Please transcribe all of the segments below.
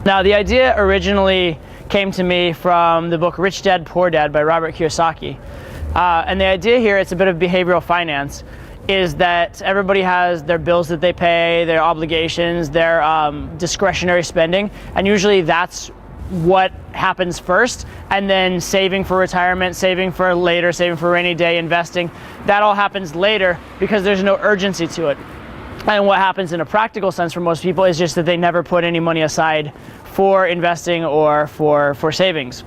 Now, the idea originally came to me from the book Rich Dad, Poor Dad by Robert Kiyosaki. And the idea here, it's a bit of behavioral finance, is that everybody has their bills that they pay, their obligations, their discretionary spending, and usually that's what happens first, and then saving for retirement, saving for later, saving for a rainy day, investing, that all happens later because there's no urgency to it. And what happens in a practical sense for most people is just that they never put any money aside for investing or for savings.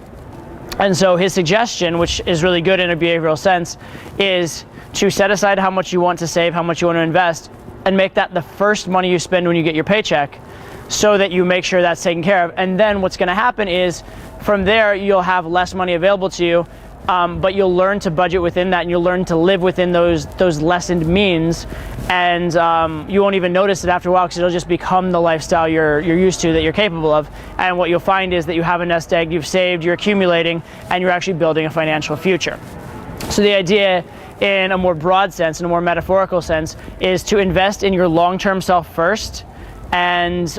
And so his suggestion, which is really good in a behavioral sense, is to set aside how much you want to save, how much you want to invest, and make that the first money you spend when you get your paycheck, so that you make sure that's taken care of. And then what's going to happen is, from there, you'll have less money available to you, but you'll learn to budget within that, and you'll learn to live within those lessened means, and you won't even notice it after a while because it'll just become the lifestyle you're used to, that you're capable of. And what you'll find is that you have a nest egg, you've saved, you're accumulating, and you're actually building a financial future. So the idea, in a more broad sense, in a more metaphorical sense, is to invest in your long-term self first, and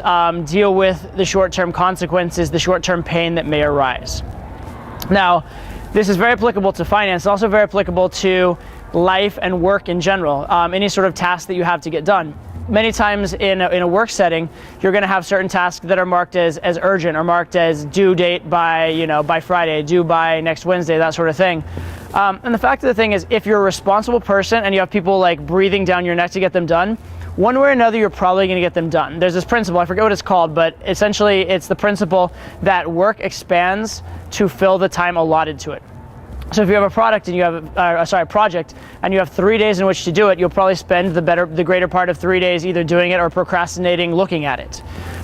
deal with the short-term consequences, the short-term pain that may arise. Now, this is very applicable to finance. It's also very applicable to life and work in general, any sort of task that you have to get done. Many times in a work setting, you're going to have certain tasks that are marked as urgent, or marked as due date by Friday, due by next Wednesday, that sort of thing. And the fact of the thing is, if you're a responsible person and you have people like breathing down your neck to get them done, one way or another, you're probably going to get them done. There's this principle, I forget what it's called, but essentially it's the principle that work expands to fill the time allotted to it. So if you have a project and you have 3 days in which to do it, you'll probably spend the greater part of 3 days either doing it or procrastinating looking at it.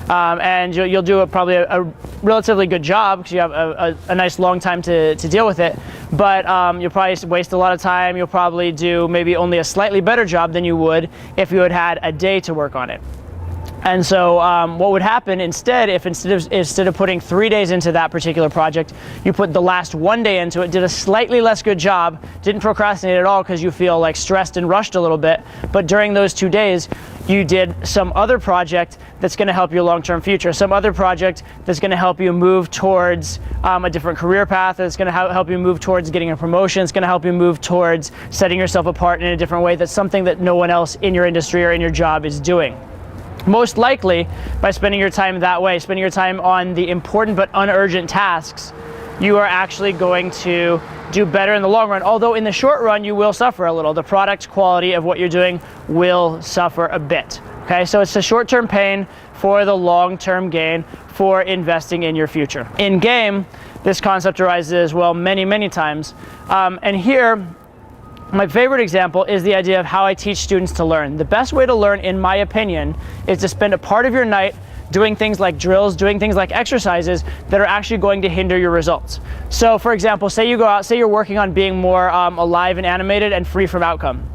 And you'll do probably a relatively good job because you have a nice long time to deal with it, but you'll probably waste a lot of time. You'll probably do maybe only a slightly better job than you would if you had a day to work on it. And so what would happen instead, if instead of putting 3 days into that particular project, you put the last 1 day into it, did a slightly less good job, didn't procrastinate at all because you feel like stressed and rushed a little bit, but during those 2 days, you did some other project that's going to help your long-term future, some other project that's going to help you move towards a different career path, that's going to help you move towards getting a promotion, it's going to help you move towards setting yourself apart in a different way. That's something that no one else in your industry or in your job is doing. Most likely, by spending your time that way, spending your time on the important but unurgent tasks, you are actually going to do better in the long run, although in the short run you will suffer a little. The product quality of what you're doing will suffer a bit. Okay, so it's a short-term pain for the long-term gain for investing in your future. In game, this concept arises as well many times. And here, my favorite example is the idea of how I teach students to learn. The best way to learn, in my opinion, is to spend a part of your night doing things like drills, doing things like exercises that are actually going to hinder your results. So for example, say you go out, say you're working on being more alive and animated and free from outcome.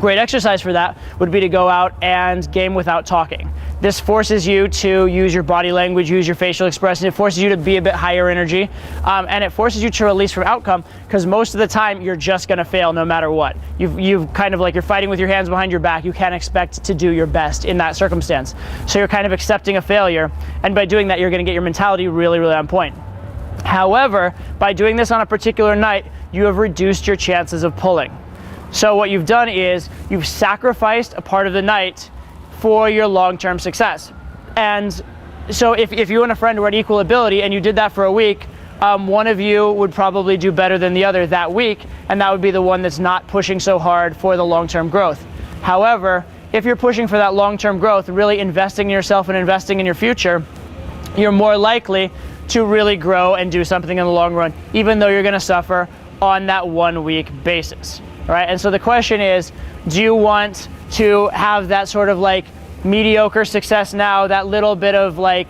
Great exercise for that would be to go out and game without talking. This forces you to use your body language, use your facial expression. It forces you to be a bit higher energy, and it forces you to release from outcome, because most of the time you're just going to fail no matter what. You've kind of like, you're fighting with your hands behind your back. You can't expect to do your best in that circumstance. So you're kind of accepting a failure, and by doing that, you're going to get your mentality really on point. However, by doing this on a particular night, you have reduced your chances of pulling. So what you've done is you've sacrificed a part of the night for your long-term success. And so if you and a friend were at equal ability and you did that for a week, one of you would probably do better than the other that week, and that would be the one that's not pushing so hard for the long-term growth. However, if you're pushing for that long-term growth, really investing in yourself and investing in your future, you're more likely to really grow and do something in the long run, even though you're going to suffer on that 1 week basis. Right? And so the question is, do you want to have that sort of like mediocre success now, that little bit of like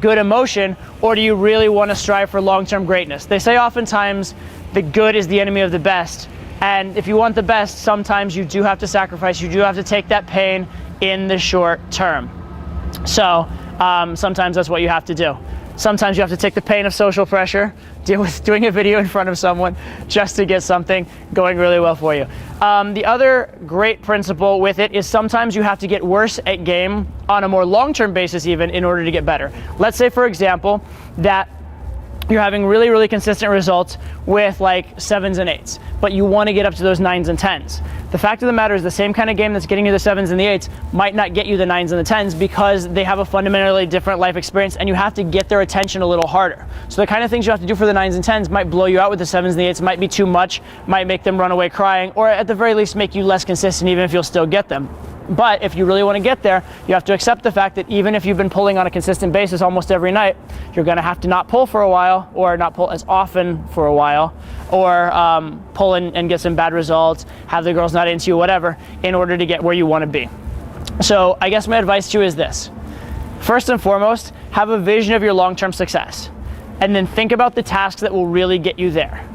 good emotion, or do you really want to strive for long-term greatness? They say oftentimes the good is the enemy of the best. And if you want the best, sometimes you do have to sacrifice, you do have to take that pain in the short term. So sometimes that's what you have to do. Sometimes you have to take the pain of social pressure, deal with doing a video in front of someone just to get something going really well for you. The other great principle with it is sometimes you have to get worse at game on a more long-term basis even in order to get better. Let's say, for example, that you're having really, really consistent results with like 7s and 8s, but you want to get up to those 9s and 10s. The fact of the matter is the same kind of game that's getting you the 7s and the 8s might not get you the 9s and the 10s because they have a fundamentally different life experience and you have to get their attention a little harder. So the kind of things you have to do for the 9s and 10s might blow you out with the 7s and the 8s, might be too much, might make them run away crying, or at the very least make you less consistent even if you'll still get them. But if you really want to get there, you have to accept the fact that even if you've been pulling on a consistent basis almost every night, you're going to have to not pull for a while, or not pull as often for a while, or pull and get some bad results, have the girls not into you, whatever, in order to get where you want to be. So I guess my advice to you is this. First and foremost, have a vision of your long-term success, and then think about the tasks that will really get you there.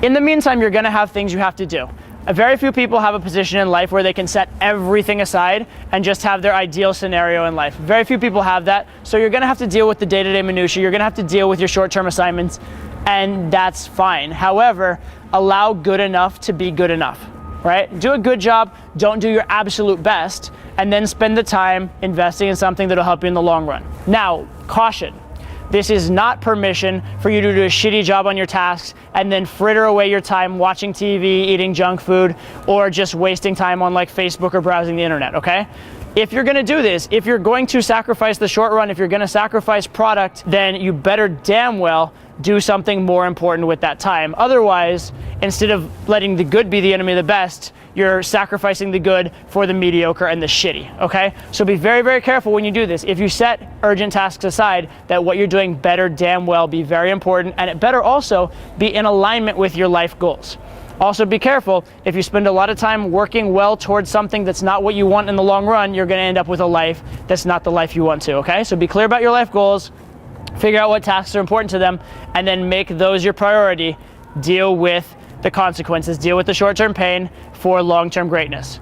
In the meantime, you're going to have things you have to do. Very few people have a position in life where they can set everything aside and just have their ideal scenario in life. Very few people have that, so you're going to have to deal with the day-to-day minutiae. You're going to have to deal with your short-term assignments, and that's fine. However, allow good enough to be good enough, right? Do a good job, don't do your absolute best, and then spend the time investing in something that'll help you in the long run. Now, caution. This is not permission for you to do a shitty job on your tasks and then fritter away your time watching TV, eating junk food, or just wasting time on like Facebook or browsing the internet, okay? If you're gonna do this, if you're going to sacrifice the short run, if you're gonna sacrifice product, then you better damn well do something more important with that time. Otherwise, instead of letting the good be the enemy of the best, you're sacrificing the good for the mediocre and the shitty, okay? So be very, very careful when you do this. If you set urgent tasks aside, that what you're doing better damn well be very important, and it better also be in alignment with your life goals. Also be careful, if you spend a lot of time working well towards something that's not what you want in the long run, you're gonna end up with a life that's not the life you want to, okay? So be clear about your life goals, figure out what tasks are important to them, and then make those your priority. Deal with the consequences, deal with the short-term pain for long-term greatness.